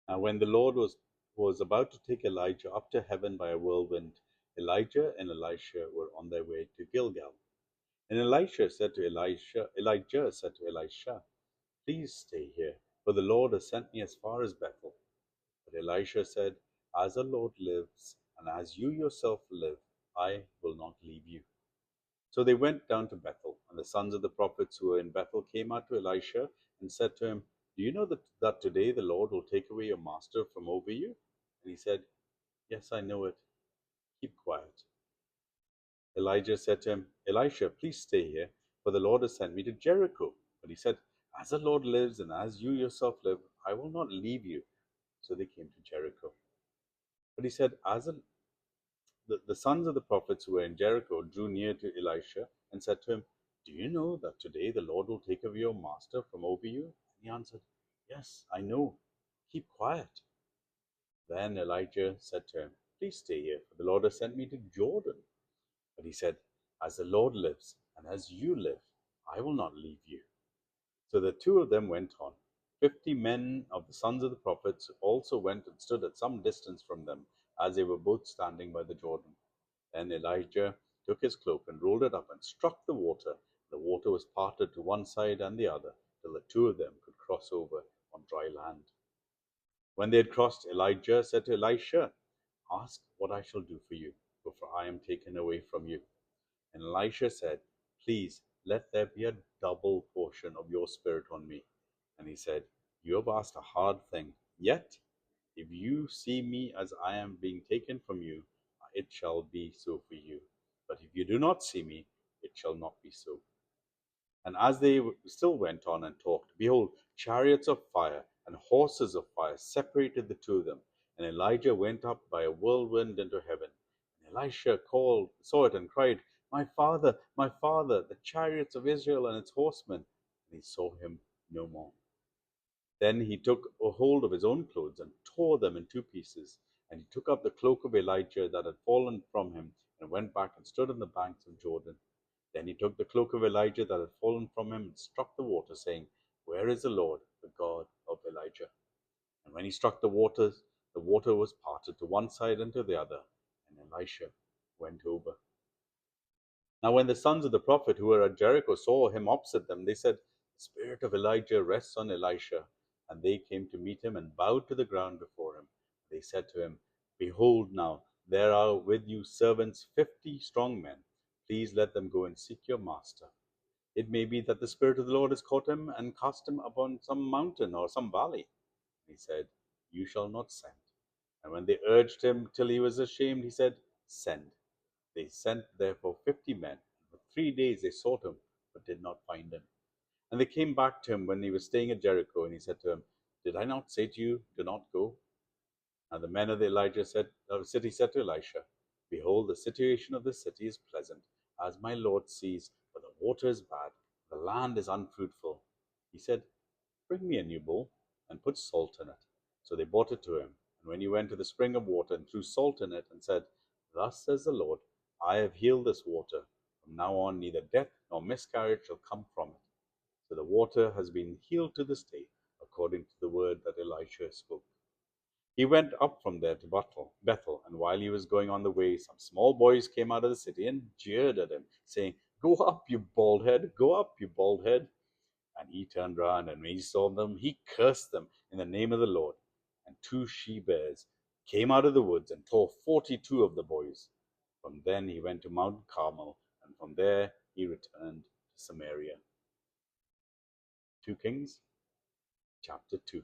Now, when the Lord was about to take Elijah up to heaven by a whirlwind, Elijah and Elisha were on their way to Gilgal. And Elijah said to Elisha, "Please stay here, for the Lord has sent me as far as Bethel." But Elisha said, "As the Lord lives, and as you yourself live, I will not leave you." So they went down to Bethel, and the sons of the prophets who were in Bethel came out to Elisha and said to him, "Do you know that today the Lord will take away your master from over you?" And he said, "Yes, I know it. Keep quiet." Elijah said to him, "Elisha, please stay here, for the Lord has sent me to Jericho." But he said, "As the Lord lives, and as you yourself live, I will not leave you." So they came to Jericho. But he said, the sons of the prophets who were in Jericho drew near to Elisha and said to him, "Do you know that today the Lord will take away your master from over you?" And he answered, "Yes, I know. Keep quiet." Then Elijah said to him, "Please stay here, for the Lord has sent me to Jordan." But he said, "As the Lord lives, and as you live, I will not leave you." So the two of them went on. 50 men of the sons of the prophets also went and stood at some distance from them, as they were both standing by the Jordan. Then Elijah took his cloak and rolled it up and struck the water. The water was parted to one side and the other, till the two of them could cross over on dry land. When they had crossed, Elijah said to Elisha, "Ask what I shall do for you, before I am taken away from you." And Elisha said, "Please let there be a double portion of your spirit on me." And he said, "You have asked a hard thing. Yet, if you see me as I am being taken from you, it shall be so for you. But if you do not see me, it shall not be so." And as they still went on and talked, behold, chariots of fire and horses of fire separated the two of them. And Elijah went up by a whirlwind into heaven. And Elisha saw it and cried, my father, the chariots of Israel and its horsemen." And he saw him no more. Then he took a hold of his own clothes and tore them in two pieces. And he took up the cloak of Elijah that had fallen from him and went back and stood on the banks of Jordan. Then he took the cloak of Elijah that had fallen from him and struck the water, saying, "Where is the Lord, the God of Elijah?" And when he struck the water was parted to one side and to the other, and Elisha went over. Now when the sons of the prophet who were at Jericho saw him opposite them, they said, "The spirit of Elijah rests on Elisha." And they came to meet him and bowed to the ground before him. They said to him, "Behold now, there are with you servants 50 strong men. Please let them go and seek your master. It may be that the Spirit of the Lord has caught him and cast him upon some mountain or some valley." And he said, "You shall not send." And when they urged him till he was ashamed, he said, "Send." They sent therefore 50 men. And for 3 days they sought him, but did not find him. And they came back to him when he was staying at Jericho, and he said to them, "Did I not say to you, do not go?" And the men of the city said to Elisha, "Behold, the situation of this city is pleasant, as my Lord sees, but the water is bad, the land is unfruitful." He said, "Bring me a new bowl, and put salt in it." So they brought it to him. And when he went to the spring of water and threw salt in it, and said, "Thus says the Lord, I have healed this water. From now on neither death nor miscarriage shall come from it." So the water has been healed to this day, according to the word that Elisha spoke. He went up from there to Bethel, and while he was going on the way, some small boys came out of the city and jeered at him, saying, "Go up, you bald head! Go up, you bald head!" And he turned round, and when he saw them, he cursed them in the name of the Lord. And 2 she-bears came out of the woods and tore 42 of the boys. From then he went to Mount Carmel, and from there he returned to Samaria. 2 Kings chapter 2.